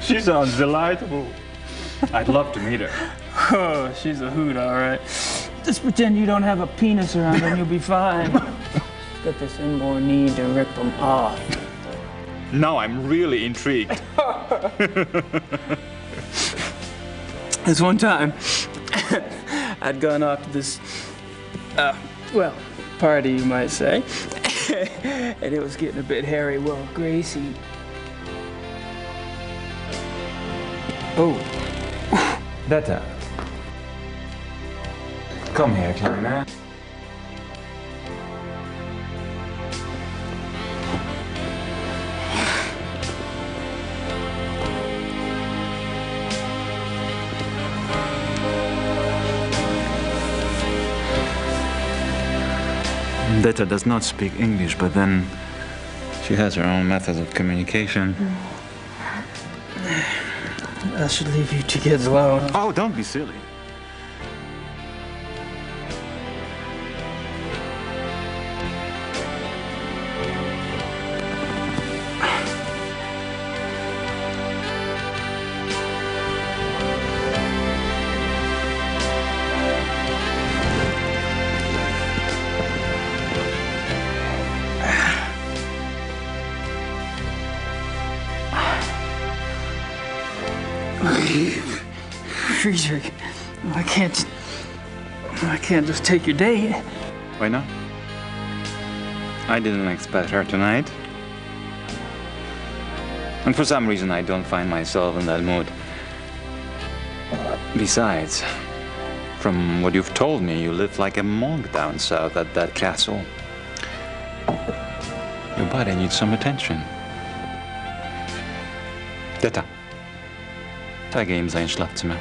She sounds delightful. I'd love to meet her. Oh, she's a hoot, all right. Just pretend you don't have a penis around and you'll be fine. Got this inborn need to rip them off. Now I'm really intrigued. This one time, I'd gone off to this, well, party, you might say. And it was getting a bit hairy. Well, Gracie. Oh. Detta. Come here, Kleiner. Detta does not speak English, but then she has her own methods of communication. I should leave you two kids alone. Oh, don't be silly. Freezer, I can't just take your date. Why not? I didn't expect her tonight. And for some reason I don't find myself in that mood. Besides, from what you've told me, you live like a monk down south at that castle. Your body needs some attention. Detta. Tagga in sein Schlafzimmer.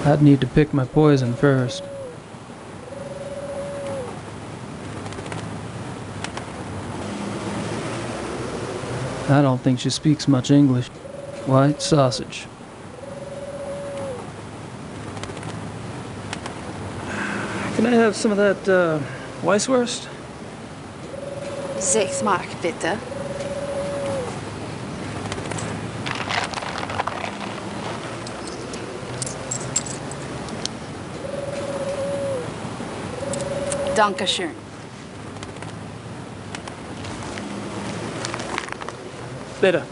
I'd need to pick my poison first. I don't think she speaks much English. White sausage. Can I have some of that, Weisswurst? 6 Mark, bitte. Dankeschön. Bitte.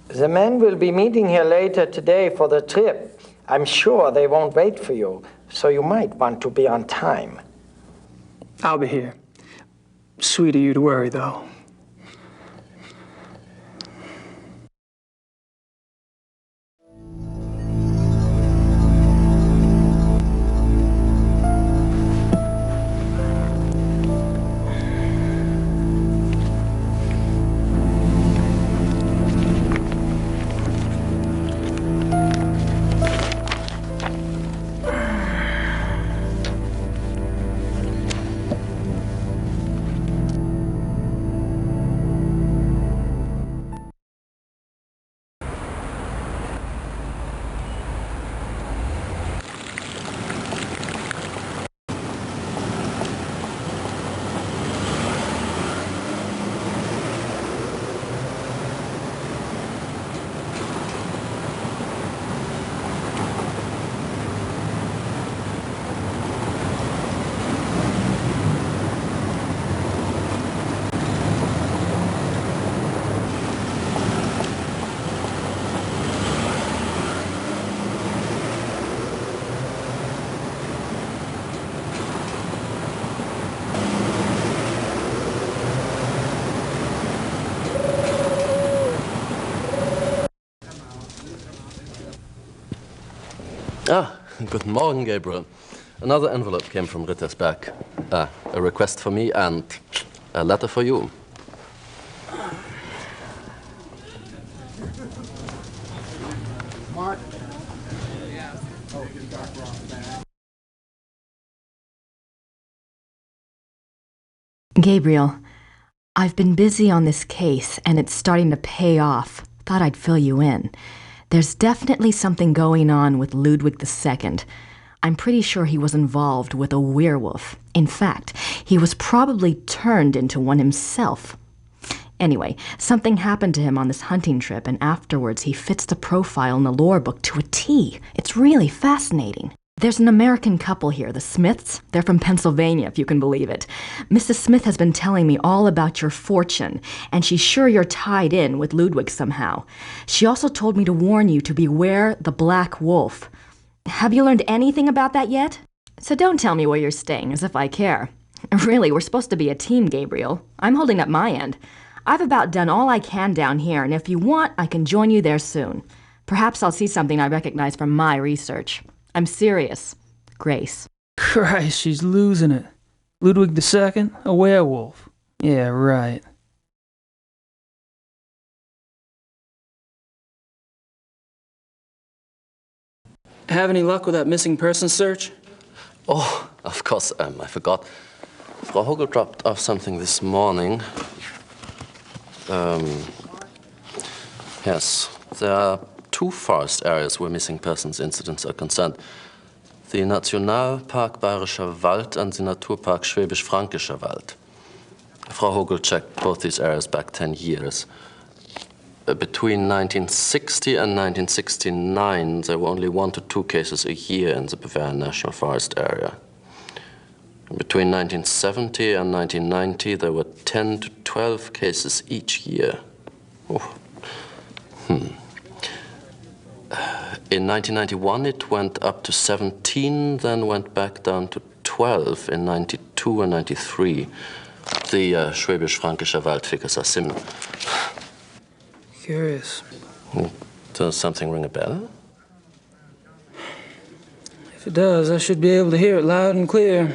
The men will be meeting here later today for the trip. I'm sure they won't wait for you, so you might want to be on time. I'll be here. Sweet of you to worry, though. Guten Morgen, Gabriel. Another envelope came from Rittersberg. A request for me and a letter for you. Gabriel, I've been busy on this case, and it's starting to pay off. Thought I'd fill you in. There's definitely something going on with Ludwig II. I'm pretty sure he was involved with a werewolf. In fact, he was probably turned into one himself. Anyway, something happened to him on this hunting trip, and afterwards he fits the profile in the lore book to a T. It's really fascinating. There's an American couple here, the Smiths. They're from Pennsylvania, if you can believe it. Mrs. Smith has been telling me all about your fortune, and she's sure you're tied in with Ludwig somehow. She also told me to warn you to beware the Black Wolf. Have you learned anything about that yet? So don't tell me where you're staying, as if I care. Really, we're supposed to be a team, Gabriel. I'm holding up my end. I've about done all I can down here, and if you want, I can join you there soon. Perhaps I'll see something I recognize from my research. I'm serious. Grace. Christ, she's losing it. Ludwig II, a werewolf. Yeah, right. Have any luck with that missing person search? Oh, of course, I forgot. Frau Hogel dropped off something this morning. Yes, there are 2 forest areas where missing persons incidents are concerned. The Nationalpark Bayerischer Wald and the Naturpark Schwäbisch-Fränkischer Wald. Frau Hogel checked both these areas back 10 years. Between 1960 and 1969, there were only 1 to 2 cases a year in the Bavarian National Forest area. Between 1970 and 1990, there were 10 to 12 cases each year. Oh. In 1991, it went up to 17, then went back down to 12 in 92 and 93. The Schwäbisch-Fränkischer Waldfickersassim. Curious. Does something ring a bell? If it does, I should be able to hear it loud and clear.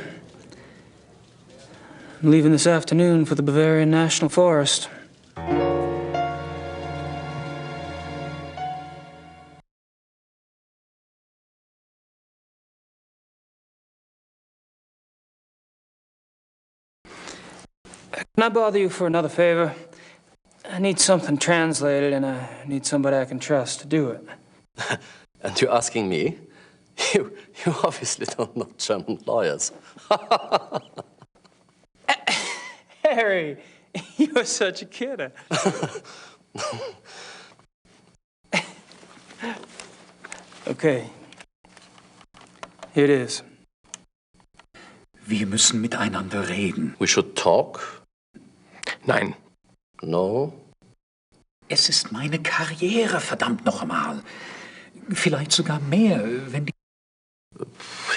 I'm leaving this afternoon for the Bavarian National Forest. Can I bother you for another favor? I need something translated, and I need somebody I can trust to do it. And you're asking me? You obviously don't know German lawyers. Harry, you're such a kidder. Okay. Here it is. Wir müssen miteinander reden. We should talk? Nein. No? Es ist meine Karriere, verdammt noch einmal. Vielleicht sogar mehr, wenn die...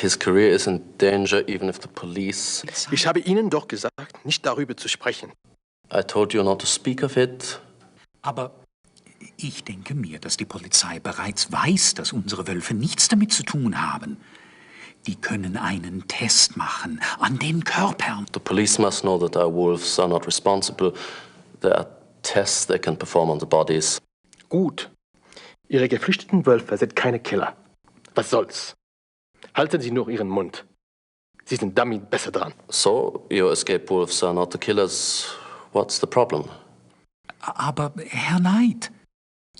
His career is in danger even if the police... Ich habe Ihnen doch gesagt, nicht darüber zu sprechen. I told you not to speak of it. Aber ich denke mir, dass die Polizei bereits weiß, dass unsere Wölfe nichts damit zu tun haben. Die können einen Test machen an den Körpern. The police must know that our wolves are not responsible. There are tests they can perform on the bodies. Gut. Ihre geflüchteten Wölfe sind keine Killer. Was soll's? Halten Sie nur Ihren Mund. Sie sind damit besser dran. So, your escaped wolves are not the killers. What's the problem? Aber Herr Knight,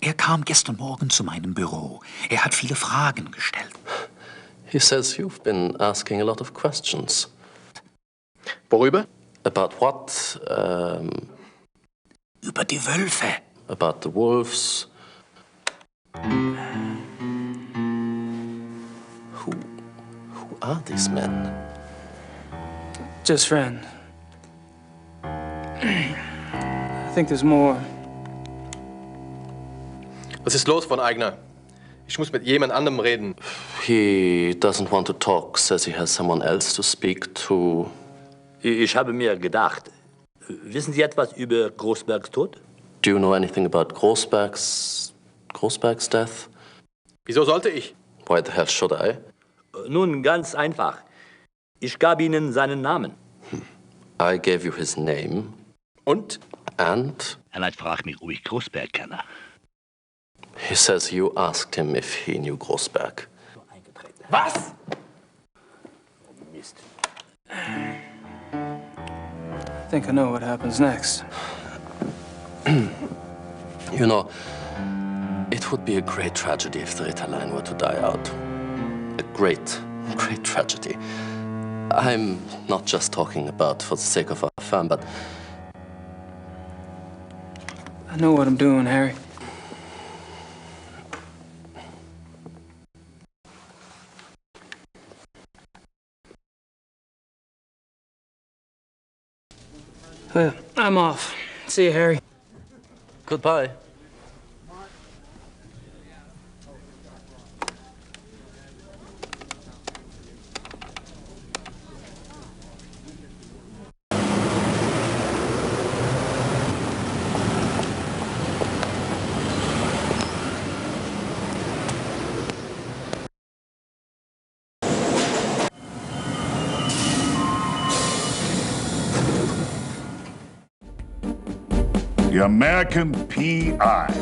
er kam gestern Morgen zu meinem Büro. Er hat viele Fragen gestellt. He says you've been asking a lot of questions. Worüber? About what? Über die Wölfe. About the wolves. Who are these men? Just friend. I think there's more. Was ist los, von Eigner? Ich muss mit jemand anderem reden. He doesn't want to talk, says he has someone else to speak to. Ich habe mir gedacht, wissen Sie etwas über Großbergs Tod? Do you know anything about Großberg's death? Wieso sollte ich? Why the hell should I? Nun, ganz einfach. Ich gab Ihnen seinen Namen. I gave you his name. Und? And? Herr Knight fragt mich, ob ich Großberg kenne. He says you asked him if he knew Großberg. Was? Mist. I think I know what happens next. You know, it would be a great tragedy if the Ritalin were to die out. A great, great tragedy. I'm not just talking about for the sake of our firm, but... I know what I'm doing, Harry. Well, I'm off. See you, Harry. Goodbye. The American P.I.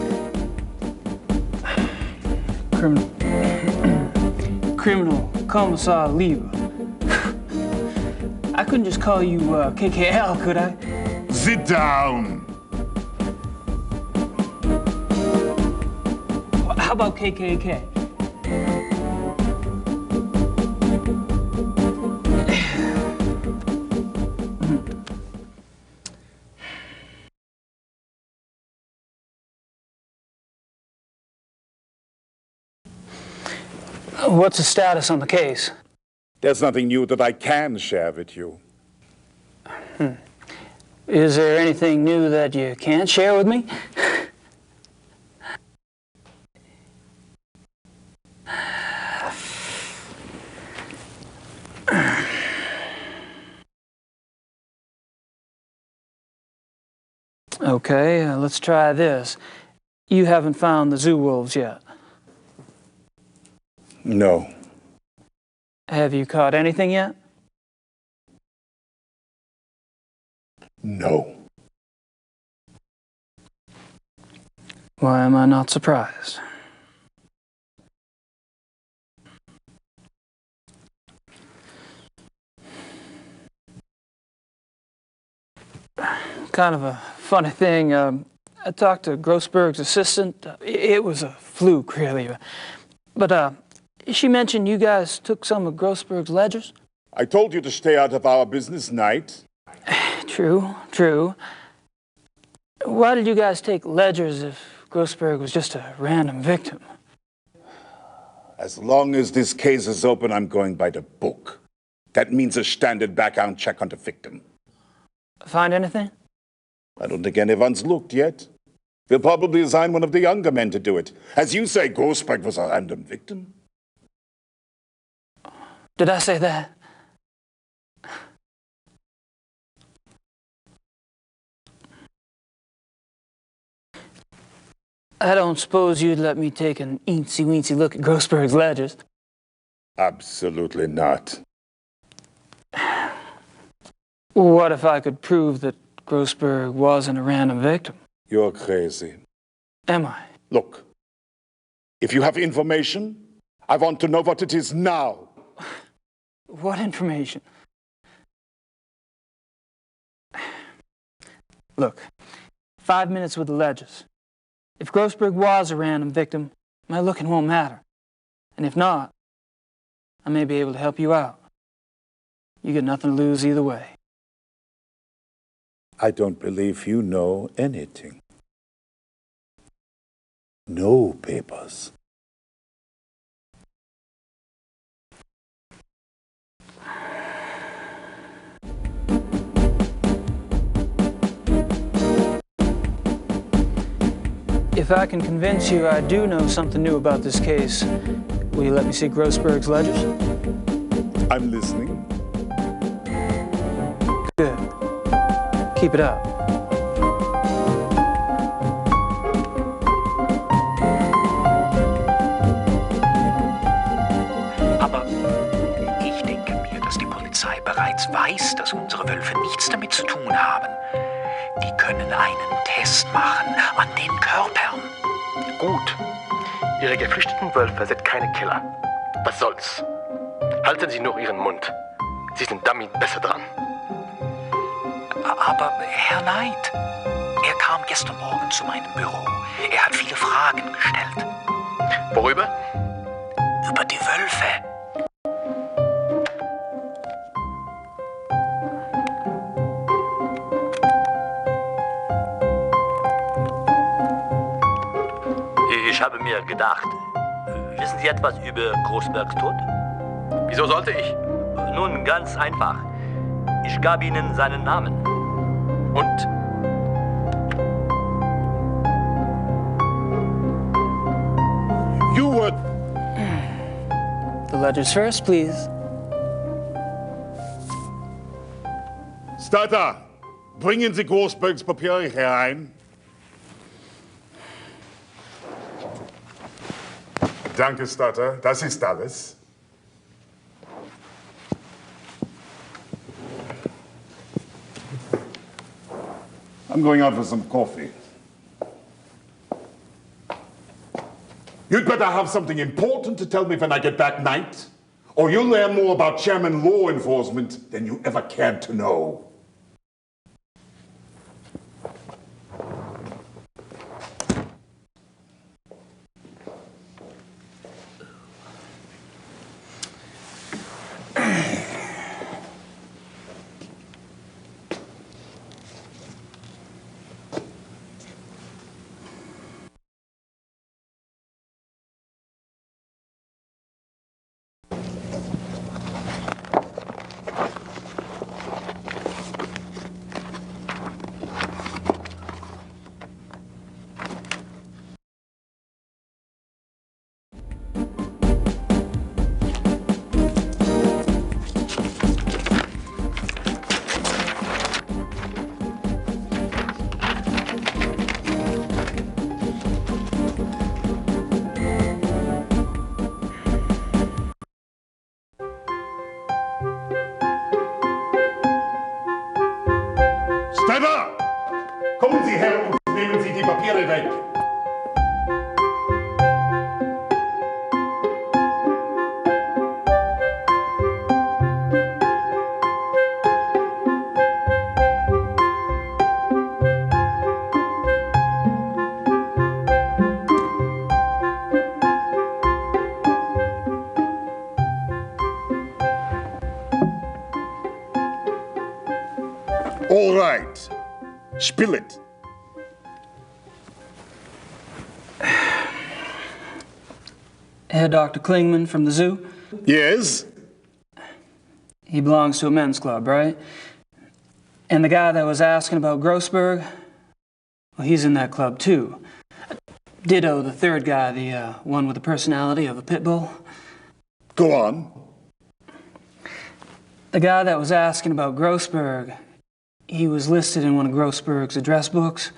Criminal Commissar Lieber. I couldn't just call you KKL, could I? Sit down. How about KKK? What's the status on the case? There's nothing new that I can share with you. Is there anything new that you can't share with me? Okay, let's try this. You haven't found the zoo wolves yet? No. Have you caught anything yet? No. Why am I not surprised? Kind of a funny thing. I talked to Grossberg's assistant. It was a fluke, really. But she mentioned you guys took some of Grossberg's ledgers. I told you to stay out of our business, Knight. True, true. Why did you guys take ledgers if Grossberg was just a random victim? As long as this case is open, I'm going by the book. That means a standard background check on the victim. Find anything? I don't think anyone's looked yet. We'll probably assign one of the younger men to do it. As you say, Grossberg was a random victim. Did I say that? I don't suppose you'd let me take an eensy-weensy look at Grossberg's ledgers? Absolutely not. What if I could prove that Grossberg wasn't a random victim? You're crazy. Am I? Look, if you have information, I want to know what it is now. What information? Look, 5 minutes with the ledgers. If Grossberg was a random victim, my looking won't matter. And if not, I may be able to help you out. You get nothing to lose either way. I don't believe you know anything. No papers. If I can convince you I do know something new about this case, will you let me see Grossberg's ledgers? I'm listening. Good. Keep it up. Aber ich denke mir, dass die Polizei bereits weiß, dass unsere Wölfe nichts damit zu tun haben. Die können einen Test machen an den Körpern. Gut. Ihre geflüchteten Wölfe sind keine Killer. Was soll's? Halten Sie nur Ihren Mund. Sie sind damit besser dran. Aber Herr Knight, er kam gestern Morgen zu meinem Büro. Er hat viele Fragen gestellt. Worüber? Über die Wölfe. Ich habe mir gedacht, wissen Sie etwas über Grossbergs Tod? Wieso sollte ich? Nun, ganz einfach. Ich gab Ihnen seinen Namen. Und? You were... The ledgers first, please. Starter, bringen Sie Grossbergs Papiere herein. Danke, Starter. Das ist alles. I'm going out for some coffee. You'd better have something important to tell me when I get back, Knight. Or you'll learn more about Chairman law enforcement than you ever cared to know. Steiber! Kommen Sie her und nehmen Sie die Papiere weg. All right. Spill it. Herr Dr. Klingman from the zoo? Yes? He belongs to a men's club, right? And the guy that was asking about Grossberg, well, he's in that club too. Ditto the third guy, the one with the personality of a pit bull. Go on. The guy that was asking about Grossberg, he was listed in one of Grossberg's address books.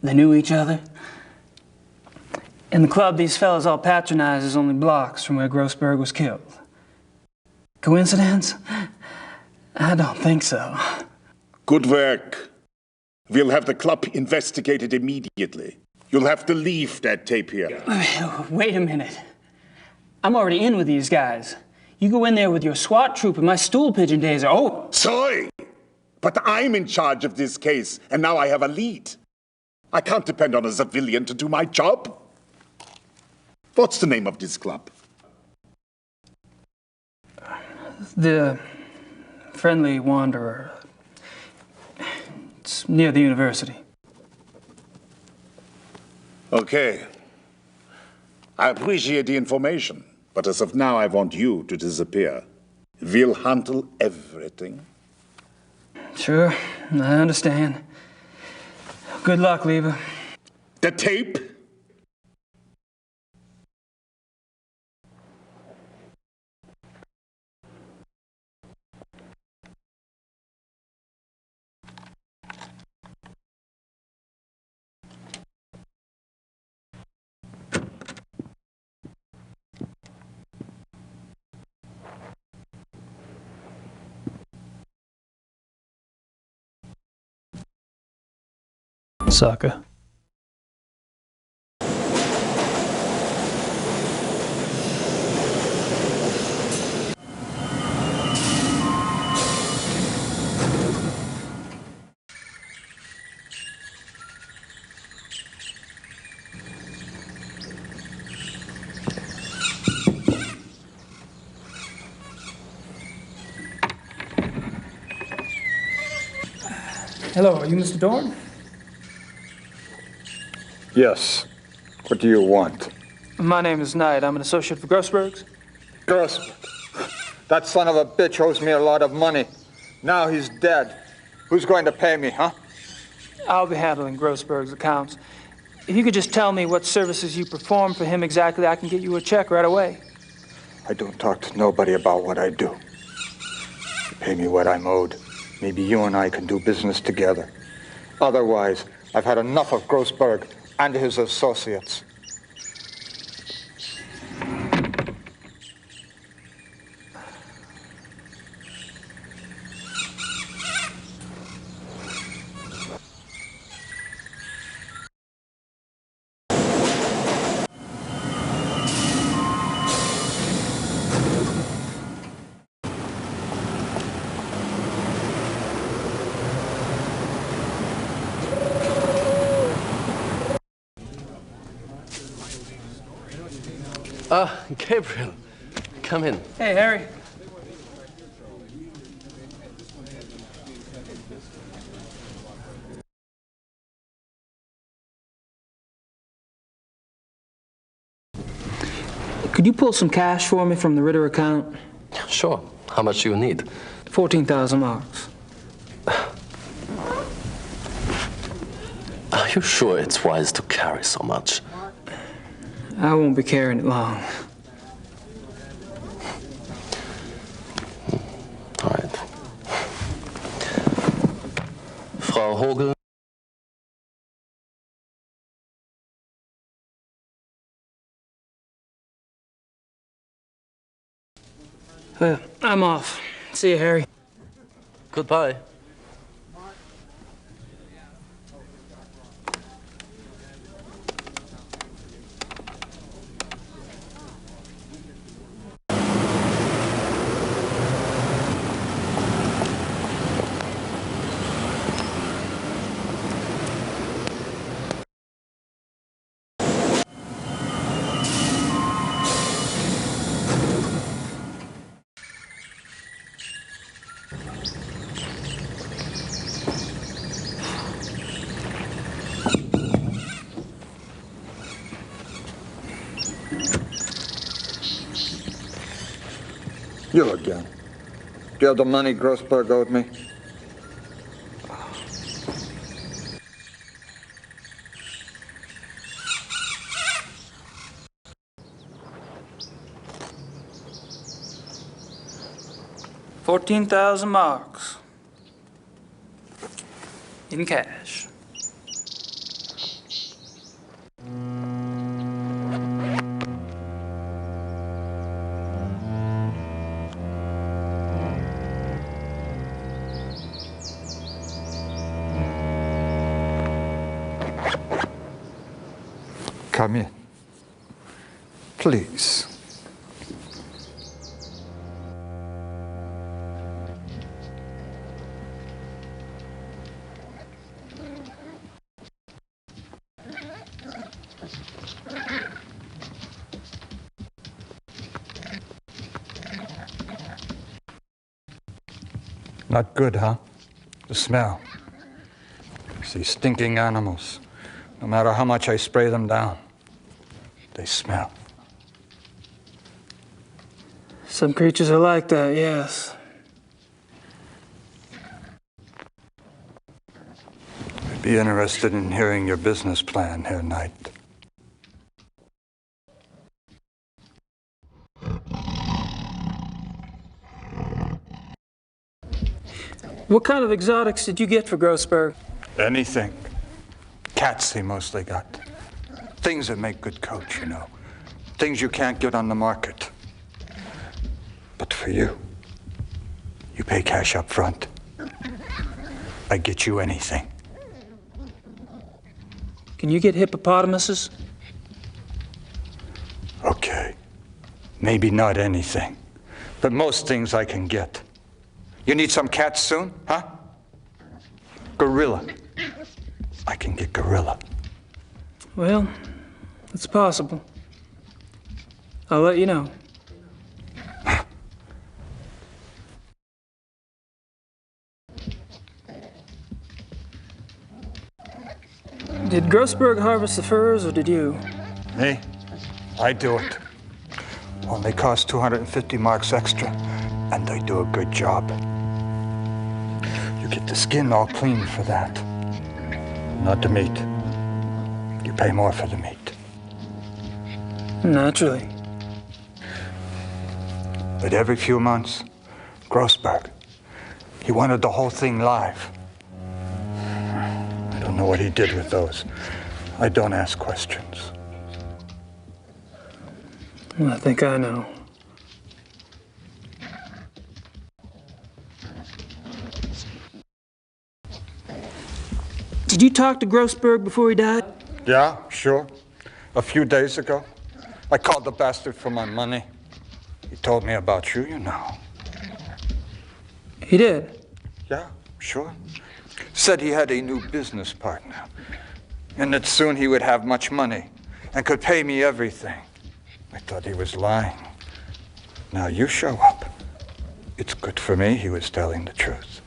They knew each other. In the club these fellas all patronize is only blocks from where Grossberg was killed. Coincidence? I don't think so. Good work. We'll have the club investigated immediately. You'll have to leave that tape here. Wait a minute. I'm already in with these guys. You go in there with your SWAT troop and my stool pigeon days are over. Sorry, but I'm in charge of this case, and now I have a lead. I can't depend on a civilian to do my job. What's the name of this club? The Friendly Wanderer. It's near the university. Okay. I appreciate the information, but as of now, I want you to disappear. We'll handle everything. Sure, I understand. Good luck, Lever. The tape? Sucker. Hello, are you Mr. Dorn? Yes. What do you want? My name is Knight. I'm an associate for Grossberg's. Grossberg? That son of a bitch owes me a lot of money. Now he's dead. Who's going to pay me, huh? I'll be handling Grossberg's accounts. If you could just tell me what services you perform for him exactly, I can get you a check right away. I don't talk to nobody about what I do. You pay me what I'm owed. Maybe you and I can do business together. Otherwise, I've had enough of Grossberg and his associates. Ah, Gabriel, come in. Hey, Harry. Could you pull some cash for me from the Ritter account? Sure. How much do you need? 14,000 marks. Are you sure it's wise to carry so much? I won't be carrying it long. All right. Frau Hogel. Well, I'm off. See you, Harry. Goodbye. You again. Do you have the money Grossberg owed me? $14,000 in cash. Come in. Please. Not good, huh? The smell. These stinking animals. No matter how much I spray them down, they smell. Some creatures are like that, yes. I'd be interested in hearing your business plan, Herr Knight. What kind of exotics did you get for Grossberg? Anything. Cats he mostly got. Things that make good coats, you know. Things you can't get on the market. But for you, you pay cash up front. I get you anything. Can you get hippopotamuses? Okay. Maybe not anything. But most things I can get. You need some cats soon, huh? Gorilla. I can get gorilla. Well, it's possible. I'll let you know. Did Grossberg harvest the furs, or did you? Me? I do it. Only cost 250 marks extra, and I do a good job. You get the skin all clean for that. Not the meat. You pay more for the meat. Naturally. But every few months, Grossberg, he wanted the whole thing live. I don't know what he did with those. I don't ask questions. I think I know. Did you talk to Grossberg before he died? Yeah, sure. A few days ago. I called the bastard for my money. He told me about you, you know. He did? Yeah, sure. Said he had a new business partner, and that soon he would have much money and could pay me everything. I thought he was lying. Now you show up. It's good for me he was telling the truth.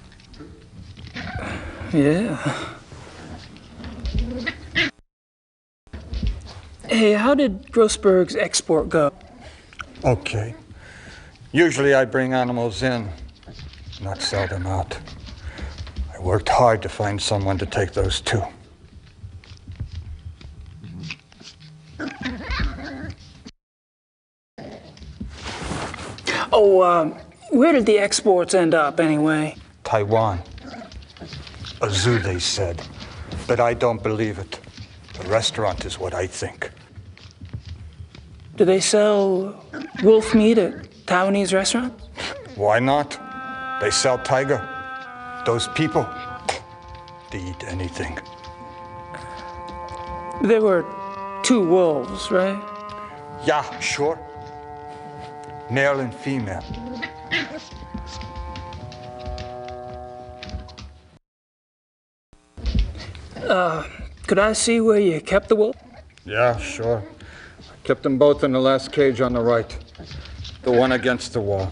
Yeah. Hey, how did Grossberg's export go? Okay. Usually I bring animals in, not sell them out. I worked hard to find someone to take those too. Oh, where did the exports end up anyway? Taiwan. A zoo, they said. But I don't believe it. A restaurant is what I think. Do they sell wolf meat at Taiwanese restaurants? Why not? They sell tiger. Those people, they eat anything. There were 2 wolves, right? Yeah, sure. Male and female. Could I see where you kept the wolf? Yeah, sure. I kept them both in the last cage on the right. The one against the wall.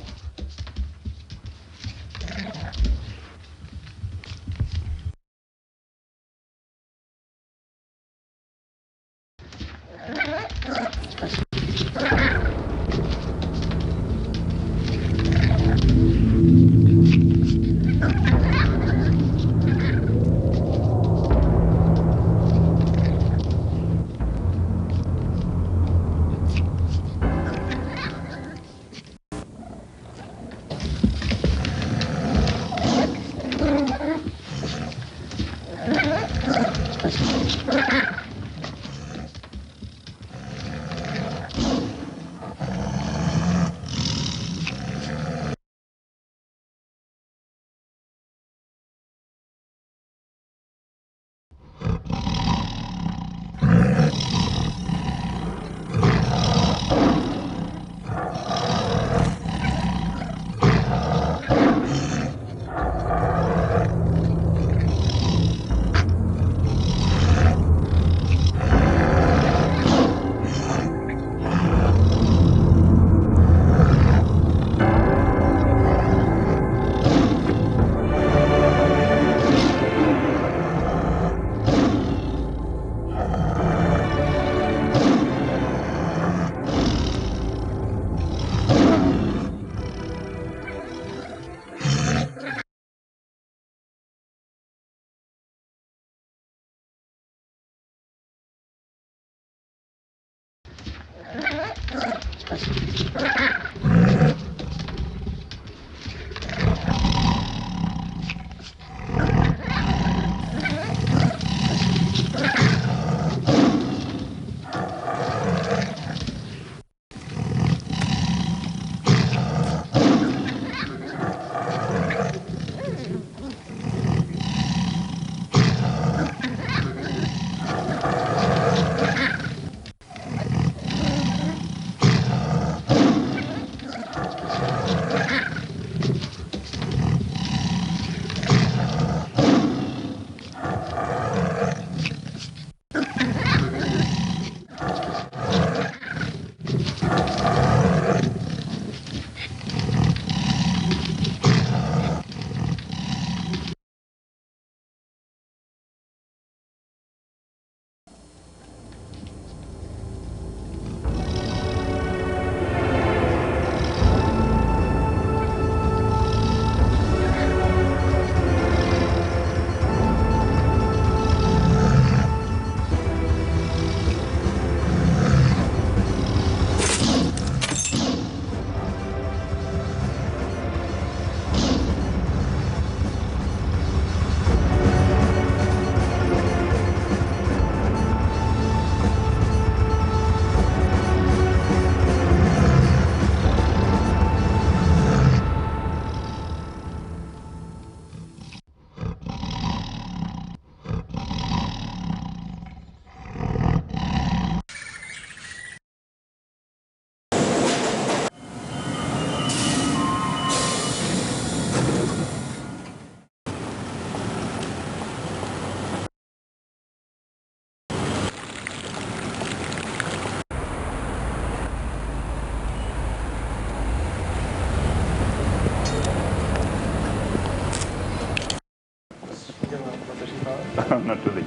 Natürlich.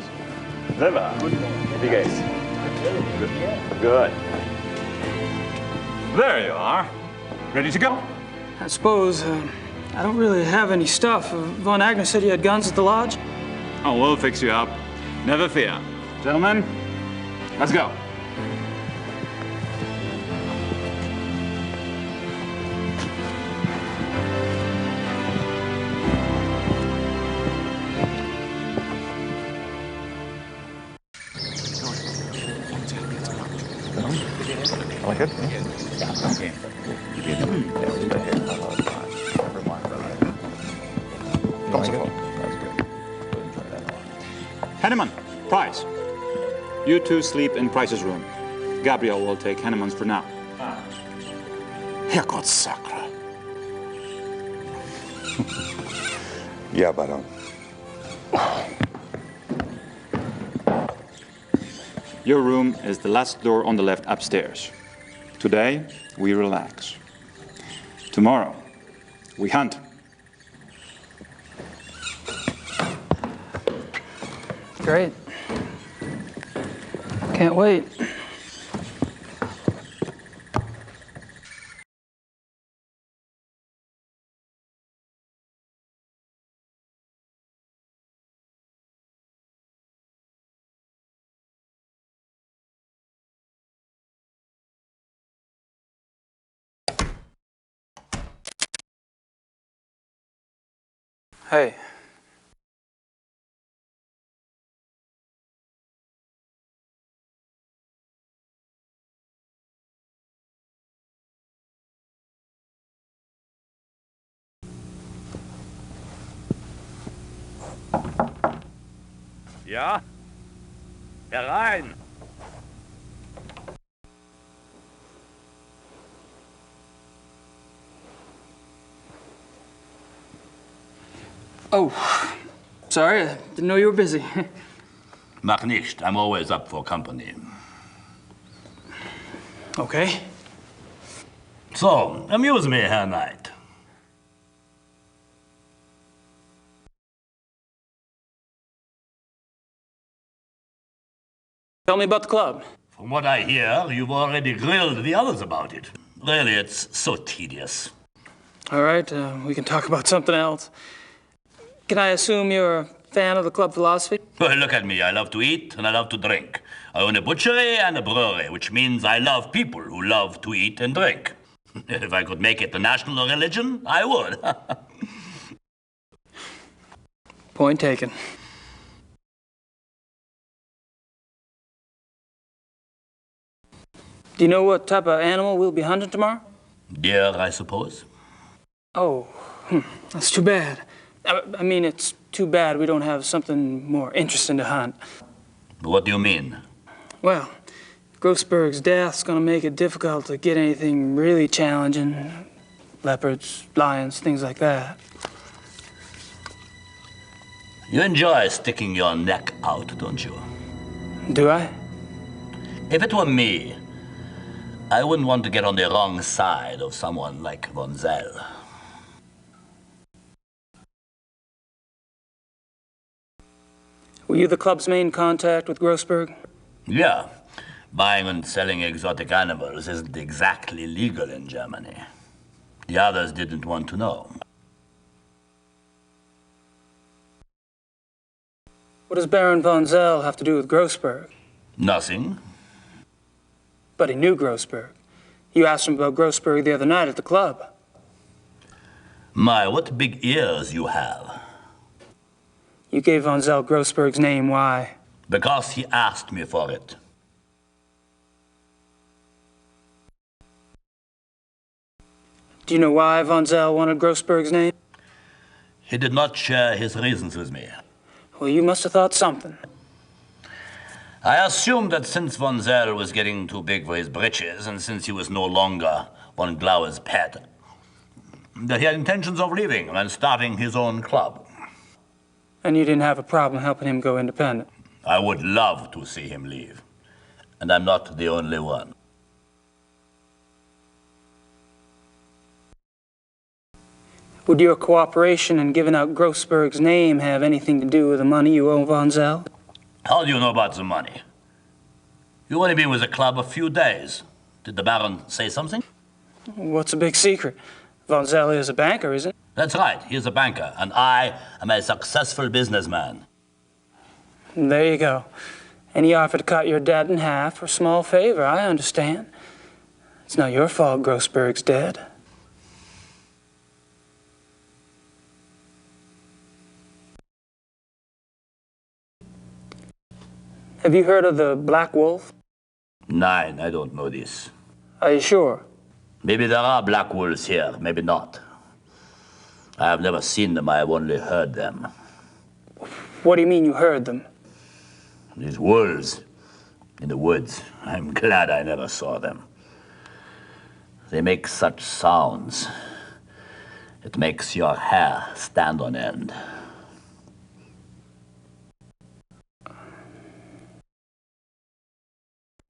Selber. Wie geht's? Good. There you are. Ready to go? I suppose, I don't really have any stuff. Von Agnes said you had guns at the lodge? Oh, we'll fix you up. Never fear. Gentlemen, let's go. Like it? Yeah, okay. Henneman, Price. You two sleep in Price's room. Gabriel will take Henneman's for now. Herrgottssackre. Ja, Baron. Your room is the last door on the left upstairs. Today, we relax. Tomorrow, we hunt. Great. Can't wait. Hey. Ja? Herein! Oh, sorry, I didn't know you were busy. Mach nicht. I'm always up for company. Okay. So, amuse me, Herr Knight. Tell me about the club. From what I hear, you've already grilled the others about it. Really, it's so tedious. All right, we can talk about something else. Can I assume you're fan of the club philosophy? Well, look at me. I love to eat and I love to drink. I own a butchery and a brewery, which means I love people who love to eat and drink. If I could make it the national religion, I would. Point taken. Do you know what type of animal we'll be hunting tomorrow? Deer, I suppose. Oh, that's too bad. I mean, it's too bad we don't have something more interesting to hunt. What do you mean? Well, Grossberg's death's gonna make it difficult to get anything really challenging. Leopards, lions, things like that. You enjoy sticking your neck out, don't you? Do I? If it were me, I wouldn't want to get on the wrong side of someone like Von Zell. Were you the club's main contact with Grossberg? Yeah. Buying and selling exotic animals isn't exactly legal in Germany. The others didn't want to know. What does Baron von Zell have to do with Grossberg? Nothing. But he knew Grossberg. You asked him about Grossberg the other night at the club. My, what big ears you have. You gave von Zell Grossberg's name, why? Because he asked me for it. Do you know why von Zell wanted Grossberg's name? He did not share his reasons with me. Well, you must have thought something. I assumed that since von Zell was getting too big for his britches, and since he was no longer von Glauer's pet, that he had intentions of leaving and starting his own club. And you didn't have a problem helping him go independent? I would love to see him leave. And I'm not the only one. Would your cooperation in giving out Grossberg's name have anything to do with the money you owe von Zell? How do you know about the money? You've only been with the club a few days. Did the Baron say something? What's a big secret? Von Zell is a banker, isn't he? That's right, he's a banker, and I am a successful businessman. There you go. And he offered to cut your debt in half for a small favor, I understand. It's not your fault Grossberg's dead. Have you heard of the Black Wolf? Nein, I don't know this. Are you sure? Maybe there are black wolves here, maybe not. I have never seen them, I have only heard them. What do you mean you heard them? These wolves in the woods, I'm glad I never saw them. They make such sounds. It makes your hair stand on end.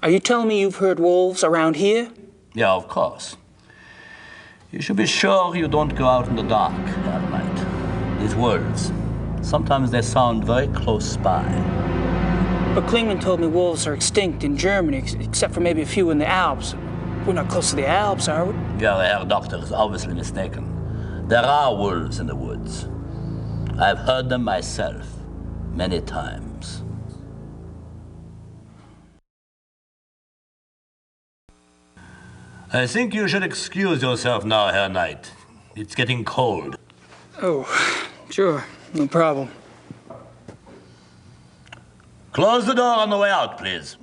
Are you telling me you've heard wolves around here? Yeah, of course. You should be sure you don't go out in the dark at night. These wolves, sometimes they sound very close by. But Klingman told me wolves are extinct in Germany, except for maybe a few in the Alps. We're not close to the Alps, are we? Yeah, the Herr Doctor is obviously mistaken. There are wolves in the woods. I've heard them myself, many times. I think you should excuse yourself now, Herr Knight. It's getting cold. Oh, sure. No problem. Close the door on the way out, please.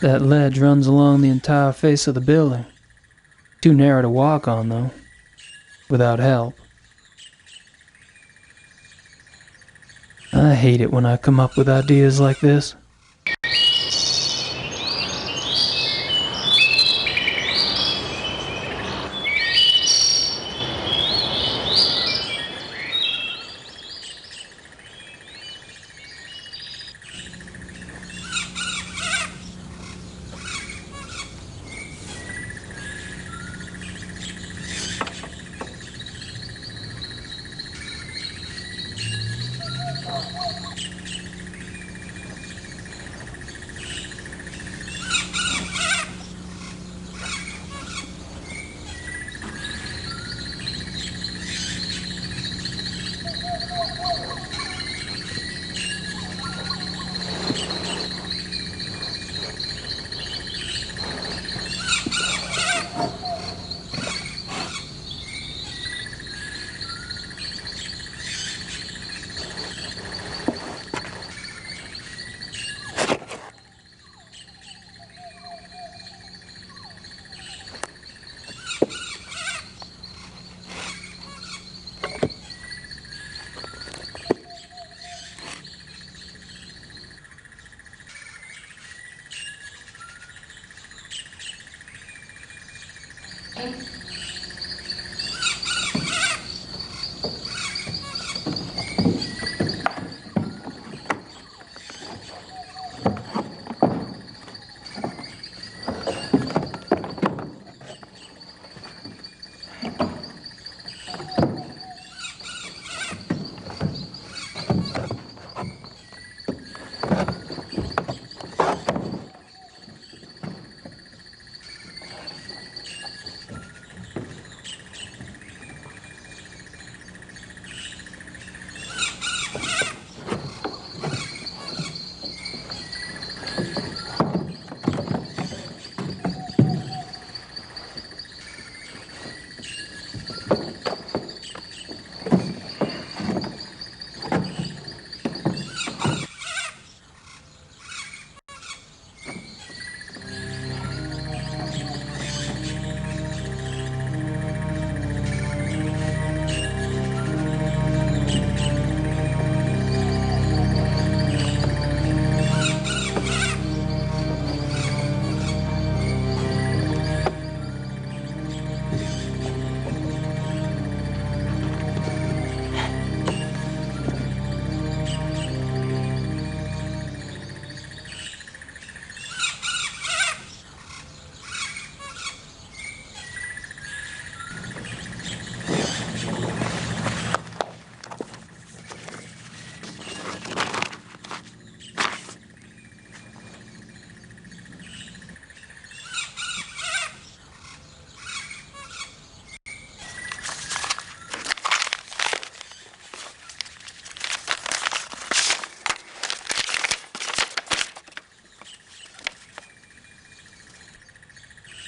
That ledge runs along the entire face of the building. Too narrow to walk on, though, without help. I hate it when I come up with ideas like this.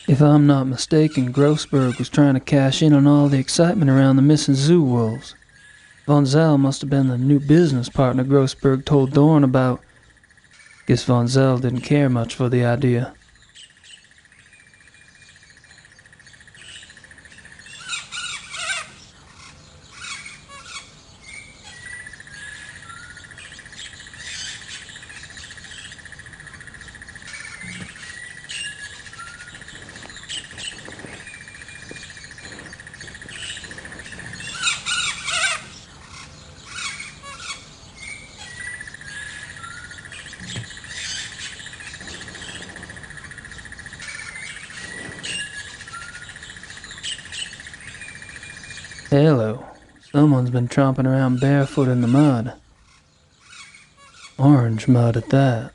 If I'm not mistaken, Grossberg was trying to cash in on all the excitement around the missing zoo wolves. Von Zell must have been the new business partner Grossberg told Dorn about. Guess Von Zell didn't care much for the idea. Hello. Someone's been tromping around barefoot in the mud. Orange mud at that.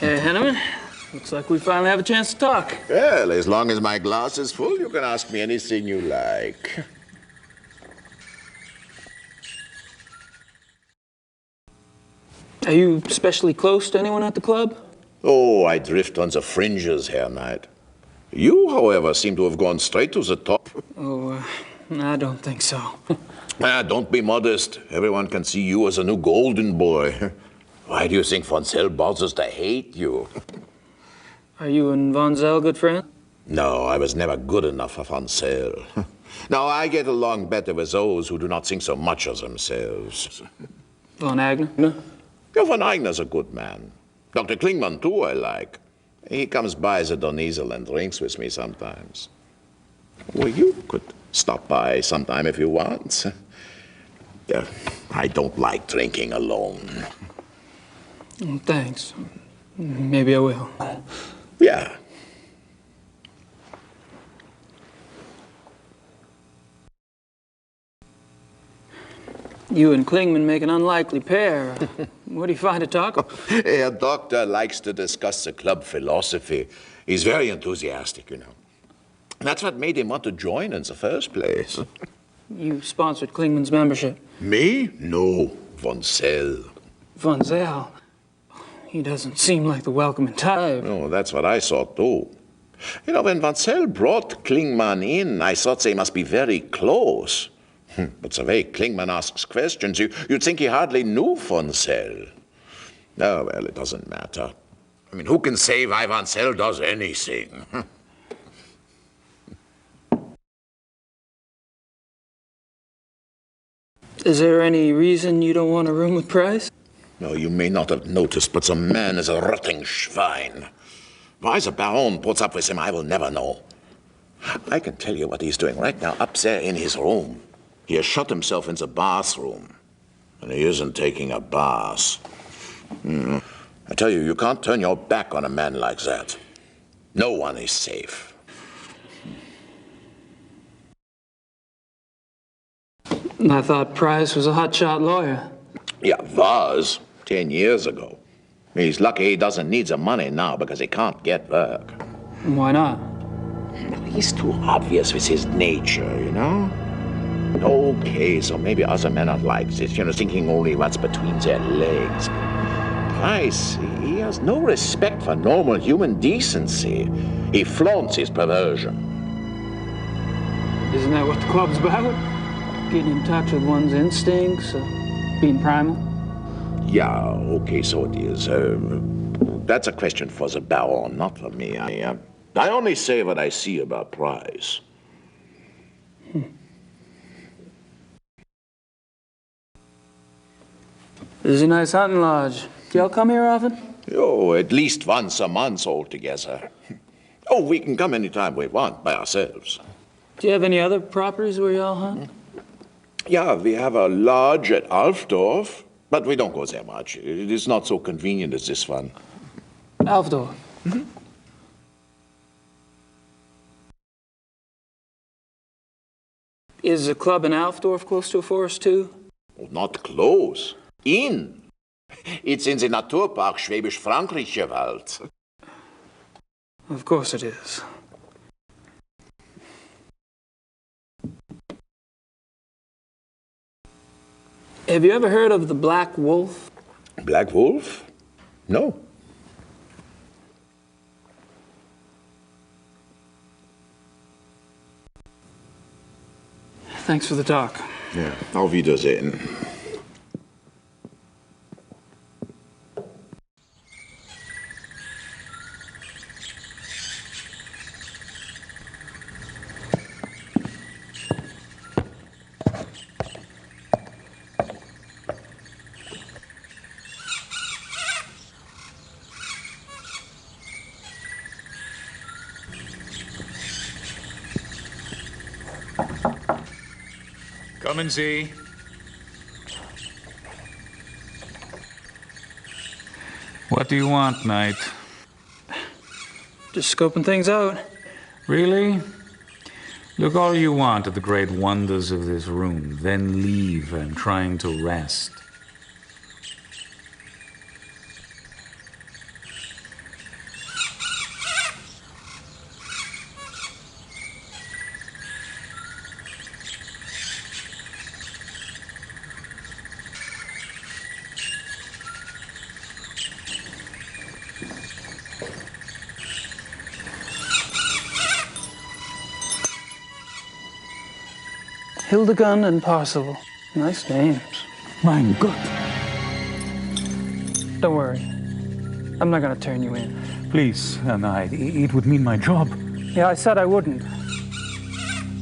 Hey, Henneman. Looks like we finally have a chance to talk. Well, as long as my glass is full, you can ask me anything you like. Are you especially close to anyone at the club? Oh, I drift on the fringes, Herr Knight. You, however, seem to have gone straight to the top. Oh, I don't think so. Don't be modest. Everyone can see you as a new golden boy. Why do you think von Zell bothers to hate you? Are you and von Zell good friends? No, I was never good enough for von Zell. No, I get along better with those who do not think so much of themselves. Von Agner? Yeah, von Agner's a good man. Dr. Klingman, too, I like. He comes by the Donisel and drinks with me sometimes. Well, you could stop by sometime if you want. I don't like drinking alone. Thanks. Maybe I will. Yeah. You and Klingman make an unlikely pair. What do you find to talk about? Herr Doctor likes to discuss the club philosophy. He's very enthusiastic, you know. That's what made him want to join in the first place. You sponsored Klingman's membership. Me? No, von Zell. Von Zell? He doesn't seem like the welcoming type. Oh, that's what I thought, too. You know, when von Zell brought Klingman in, I thought they must be very close. But the way Klingman asks questions, you'd think he hardly knew von Zell. Oh, well, it doesn't matter. I mean, who can say why von Zell does anything? Is there any reason you don't want a room with Price? No, you may not have noticed, but the man is a rotting schwein. Why the Baron puts up with him, I will never know. I can tell you what he's doing right now up there in his room. He has shut himself in the bathroom, and he isn't taking a bath. I tell you, you can't turn your back on a man like that. No one is safe. I thought Price was a hotshot lawyer. Yeah, was 10 years ago. He's lucky he doesn't need the money now because he can't get work. Why not? He's too obvious with his nature, you know? Okay, so maybe other men are like this, you know, thinking only what's between their legs. Price, he has no respect for normal human decency. He flaunts his perversion. Isn't that what the club's about? Getting in touch with one's instincts, being primal? Yeah, okay, so it is. That's a question for the Baron, not for me. I only say what I see about Price. This is a nice hunting lodge. Do y'all come here often? Oh, at least once a month altogether. Oh, we can come anytime we want by ourselves. Do you have any other properties where y'all hunt? Yeah, we have a lodge at Alfdorf, but we don't go there much. It is not so convenient as this one. Alfdorf? Is the club in Alfdorf close to a forest, too? Oh, not close. In. It's in the Naturpark Schwäbisch-Frankreicher Wald. Of course it is. Have you ever heard of the Black Wolf? Black Wolf? No. Thanks for the talk. Ja, auf Wiedersehen. Kommen Sie. What do you want, Knight? Just scoping things out. Really? Look all you want at the great wonders of this room, then leave and trying to rest. Hildegund and Parzival. Nice names. Mein Gott. Don't worry. I'm not gonna turn you in. Please, Knight, it would mean my job. Yeah, I said I wouldn't.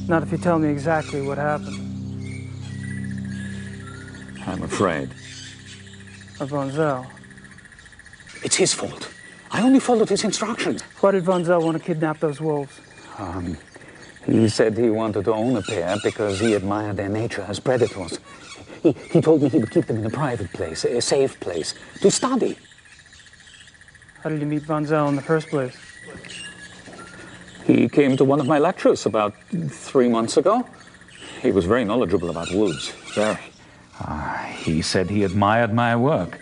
Not if you tell me exactly what happened. I'm afraid. Of Von Zell. It's his fault. I only followed his instructions. Why did Von Zell want to kidnap those wolves? He said he wanted to own a pair because he admired their nature as predators. He told me he would keep them in a private place, a safe place, to study. How did you meet Von Zell in the first place? He came to one of my lectures about 3 months ago. He was very knowledgeable about wolves, very. He said he admired my work.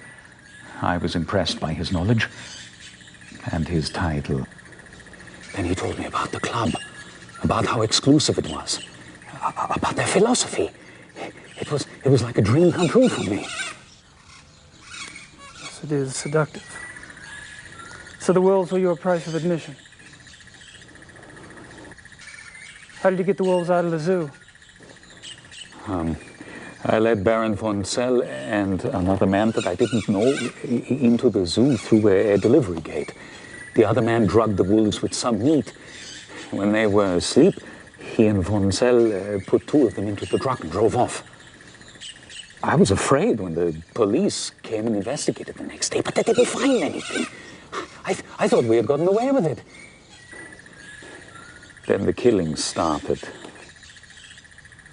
I was impressed by his knowledge and his title. Then he told me about the club, about how exclusive it was, about their philosophy. It was like a dream come true for me. Yes, it is seductive. So the wolves were your price of admission. How did you get the wolves out of the zoo? I led Baron von Zell and another man that I didn't know into the zoo through a delivery gate. The other man drugged the wolves with some meat. When they were asleep, he and von Zell put 2 of them into the truck and drove off. I was afraid when the police came and investigated the next day, but they didn't find anything. I thought we had gotten away with it. Then the killings started.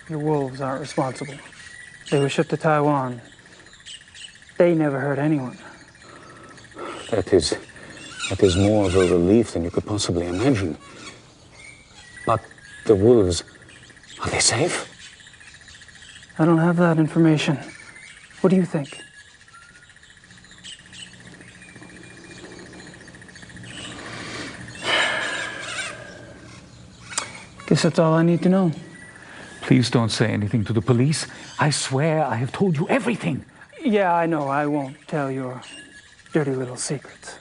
Your wolves aren't responsible. They were shipped to Taiwan. They never hurt anyone. That is more of a relief than you could possibly imagine. But the wolves, are they safe? I don't have that information. What do you think? Guess that's all I need to know. Please don't say anything to the police. I swear I have told you everything. Yeah, I know. I won't tell your dirty little secrets.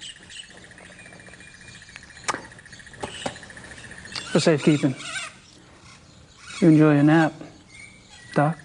For safekeeping. You enjoy a nap, Doc?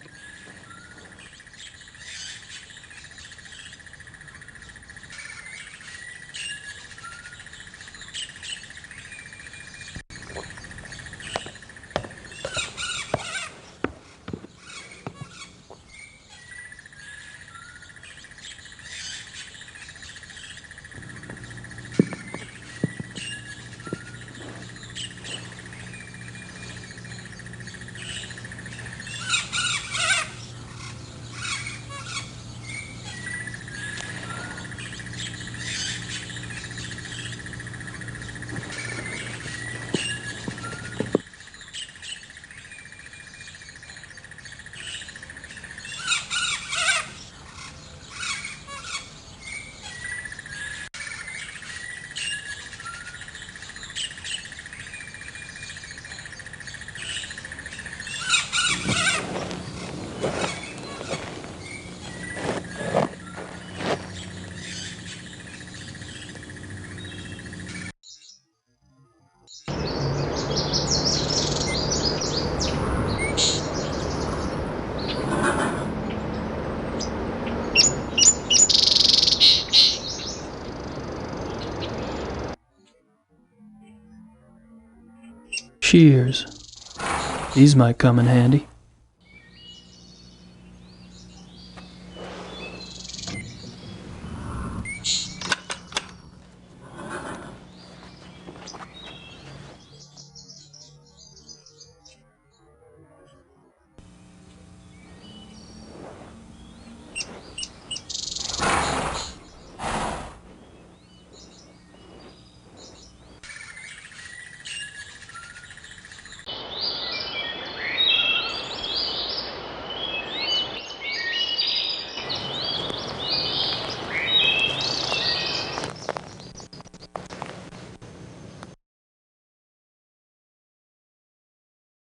Shears. These might come in handy.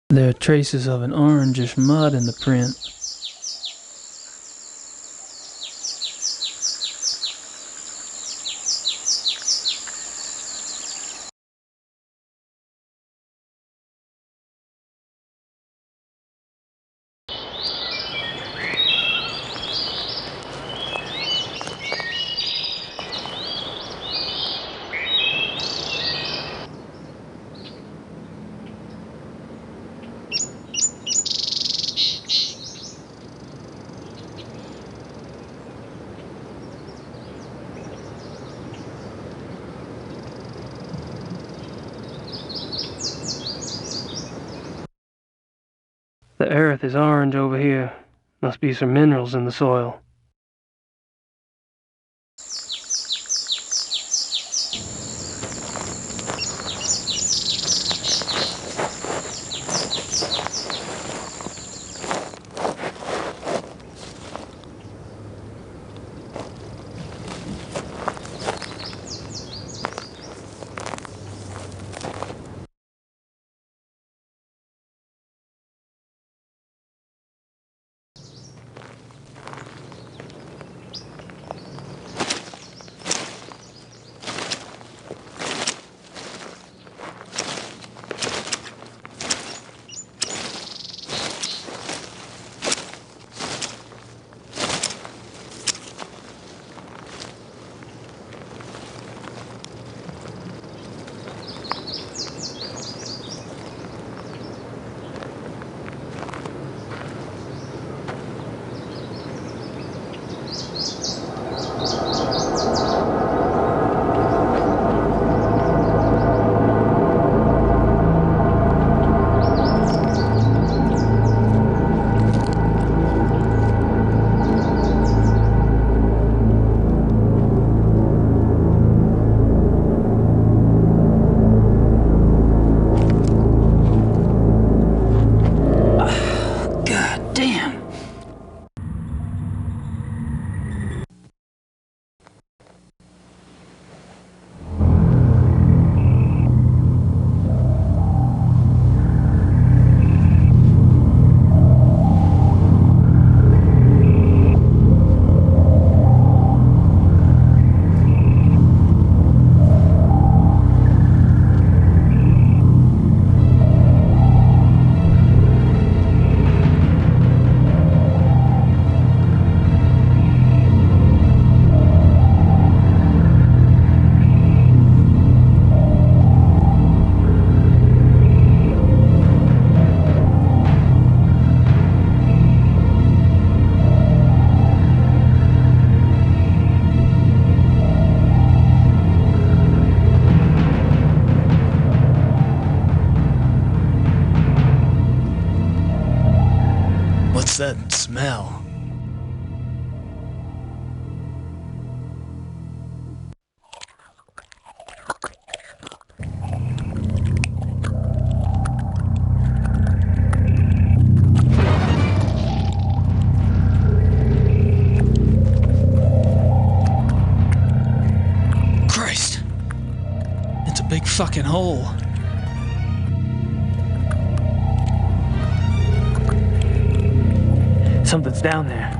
There are traces of an orangish mud in the print. The earth is orange over here. Must be some minerals in the soil. smell. Christ! It's a big fucking hole. Something's down there.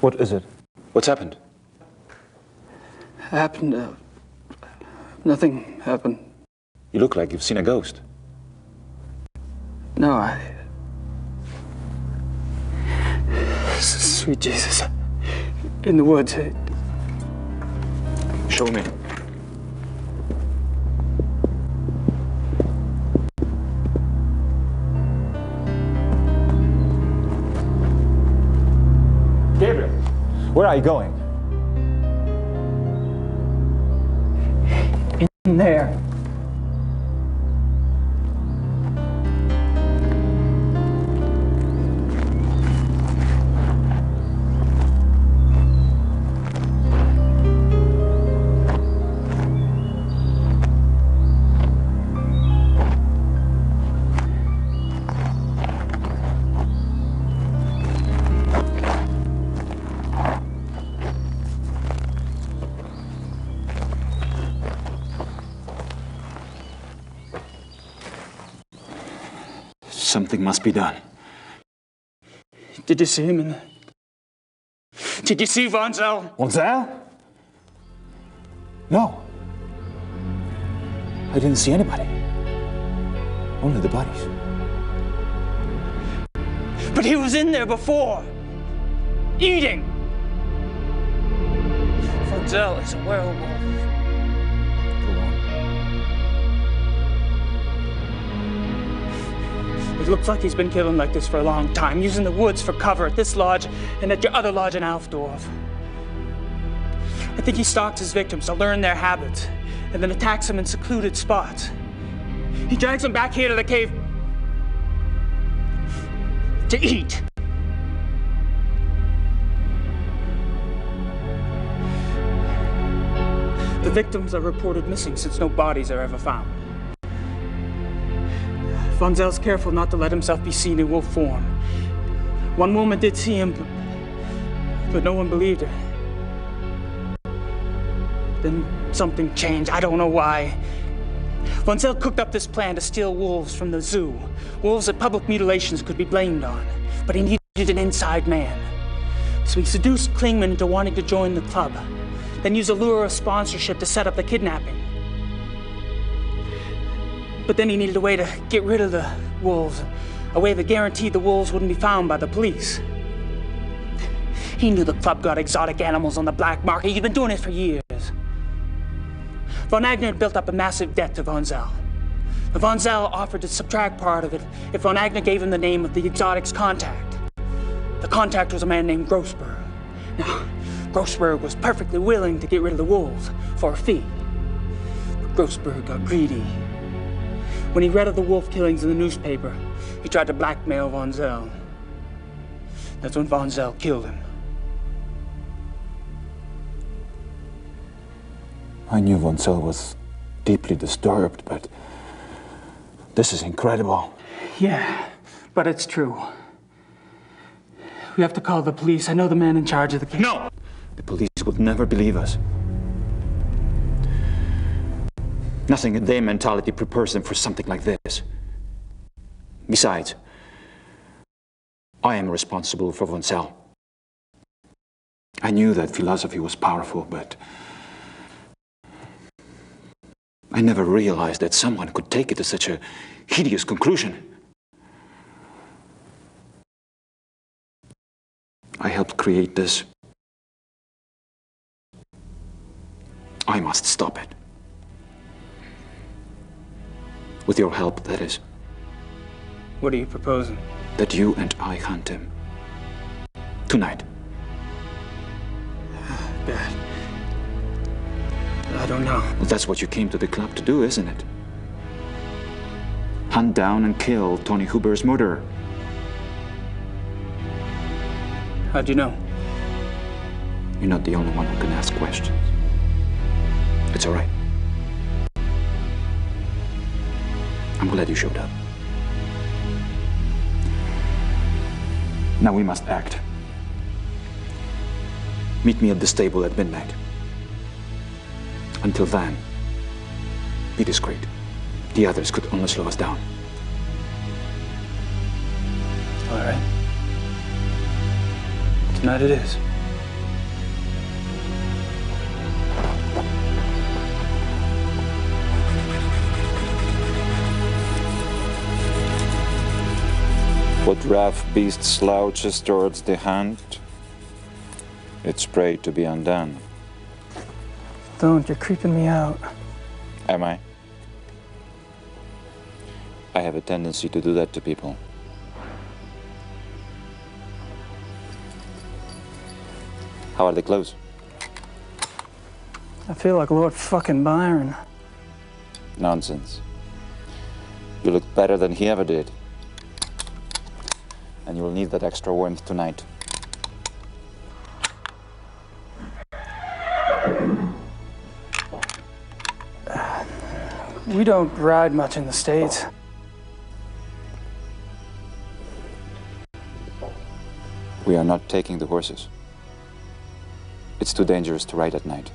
What is it? What's happened? Nothing happened. You look like you've seen a ghost. No, Sweet Jesus. In the woods. Show me. Gabriel, where are you going? In there. Something must be done. Did you see him in the... Did you see Von Zell? Von Zell? No. I didn't see anybody. Only the bodies. But he was in there before. Eating. Von Zell is a werewolf. It looks like he's been killing like this for a long time, using the woods for cover at this lodge and at your other lodge in Alfdorf. I think he stalks his victims to learn their habits and then attacks them in secluded spots. He drags them back here to the cave to eat. The victims are reported missing since no bodies are ever found. Von Zell's careful not to let himself be seen in wolf form. One woman did see him, but no one believed her. Then something changed. I don't know why. Von Zell cooked up this plan to steal wolves from the zoo. Wolves that public mutilations could be blamed on. But he needed an inside man. So he seduced Klingman into wanting to join the club. Then used a lure of sponsorship to set up the kidnapping. But then he needed a way to get rid of the wolves. A way that guaranteed the wolves wouldn't be found by the police. He knew the club got exotic animals on the black market. He'd been doing it for years. Von Agner had built up a massive debt to Von Zell. Von Zell offered to subtract part of it if Von Agner gave him the name of the exotic's contact. The contact was a man named Grossberg. Now, Grossberg was perfectly willing to get rid of the wolves for a fee. But Grossberg got greedy. When he read of the wolf killings in the newspaper, he tried to blackmail Von Zell. That's when Von Zell killed him. I knew Von Zell was deeply disturbed, but this is incredible. Yeah, but it's true. We have to call the police. I know the man in charge of the case. No! The police would never believe us. Nothing in their mentality prepares them for something like this. Besides, I am responsible for Von Zell. I knew that philosophy was powerful, but I never realized that someone could take it to such a hideous conclusion. I helped create this. I must stop it. With your help, that is. What are you proposing? That you and I hunt him. Tonight. Bad. I don't know. Well, that's what you came to the club to do, isn't it? Hunt down and kill Tony Huber's murderer. How'd you know? You're not the only one who can ask questions. It's all right. I'm glad you showed up. Now we must act. Meet me at the stable at midnight. Until then, be discreet. The others could only slow us down. All right. Tonight it is. What rough beast slouches towards the hunt, its prey to be undone. Don't, you're creeping me out. Am I? I have a tendency to do that to people. How are they clothes? I feel like Lord fucking Byron. Nonsense. You look better than he ever did. And you will need that extra warmth tonight. We don't ride much in the States. We are not taking the horses. It's too dangerous to ride at night.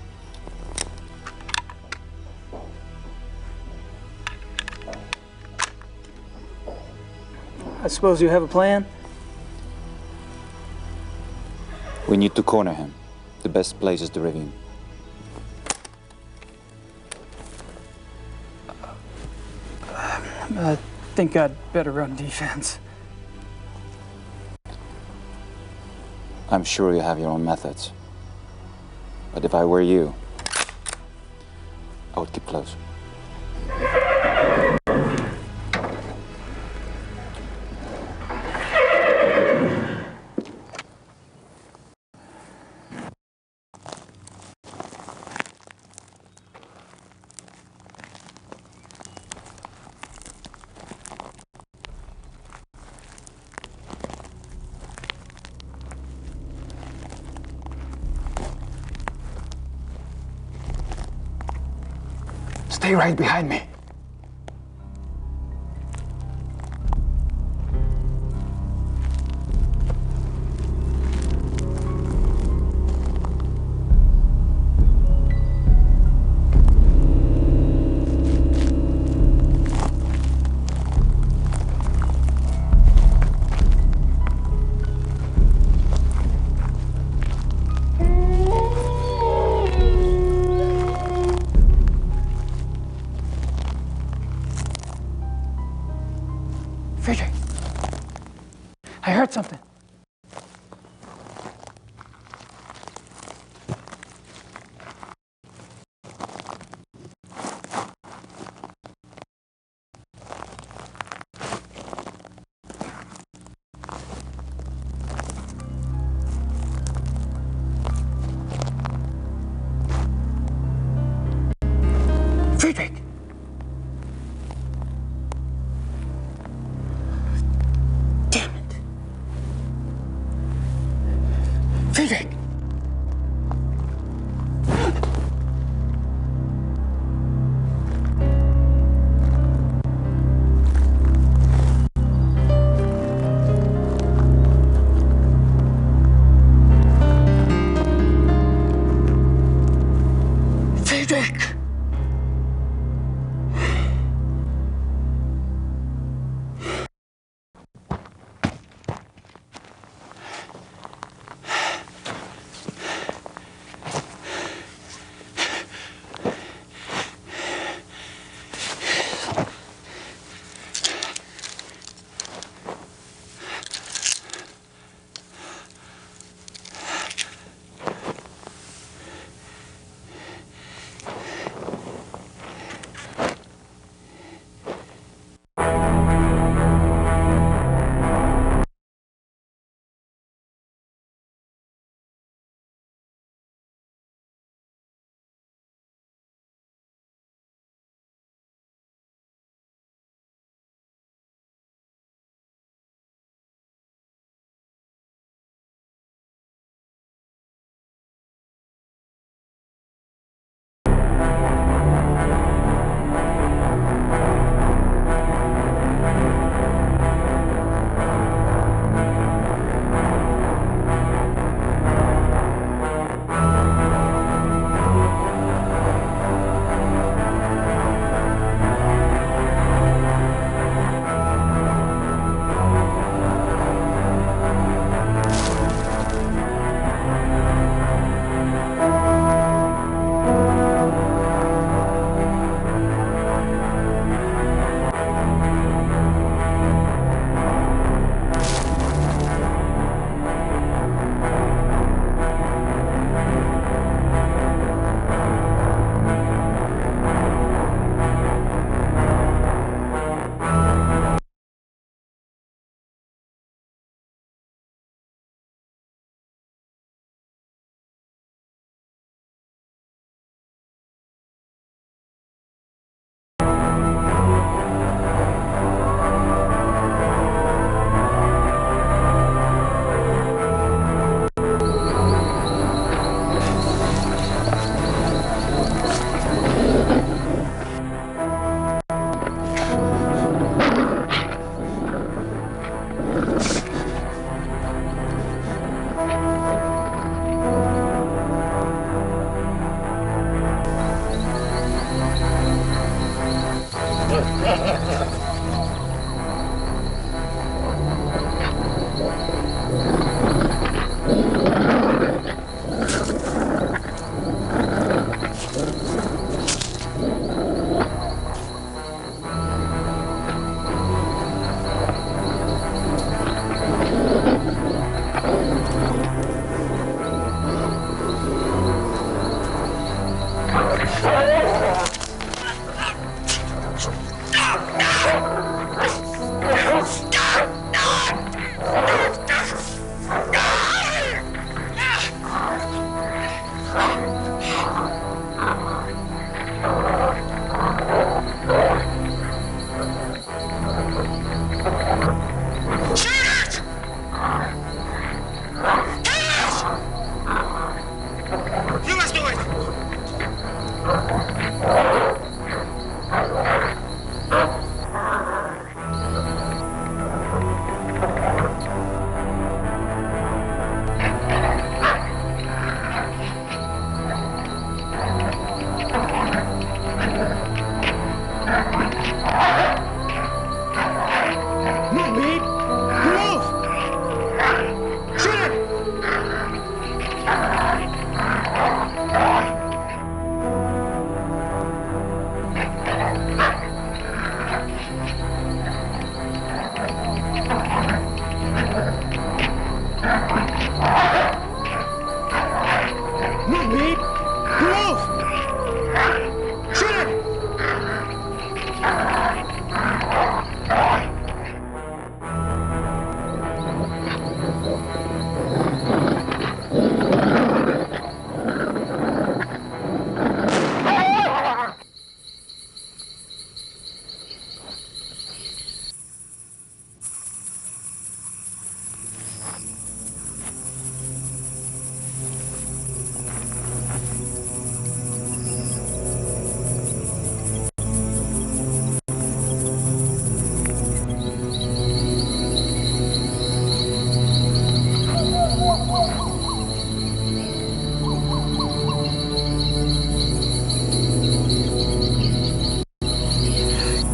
I suppose you have a plan? We need to corner him. The best place is the ravine. I think I'd better run defense. I'm sure you have your own methods. But if I were you, I would keep close. Stay right behind me.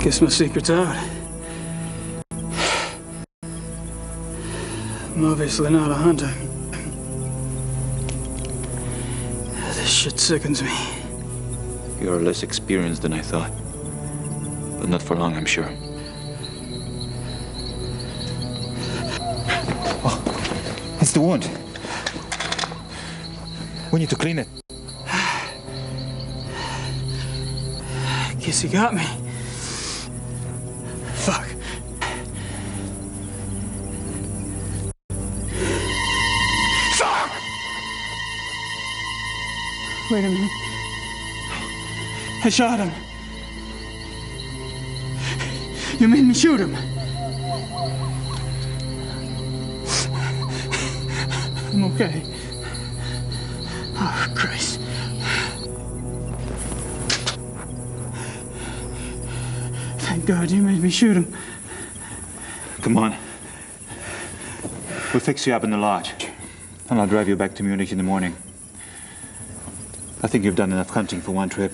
Guess my secret's out. I'm obviously not a hunter. This shit sickens me. You're less experienced than I thought. But not for long, I'm sure. Oh, it's the wound. We need to clean it. Guess he got me. Fuck. Fuck! Wait a minute. I shot him. You made me shoot him. I'm okay. Oh, Christ. Thank God you made me shoot him. Come on. We'll fix you up in the lodge. And I'll drive you back to Munich in the morning. I think you've done enough hunting for one trip.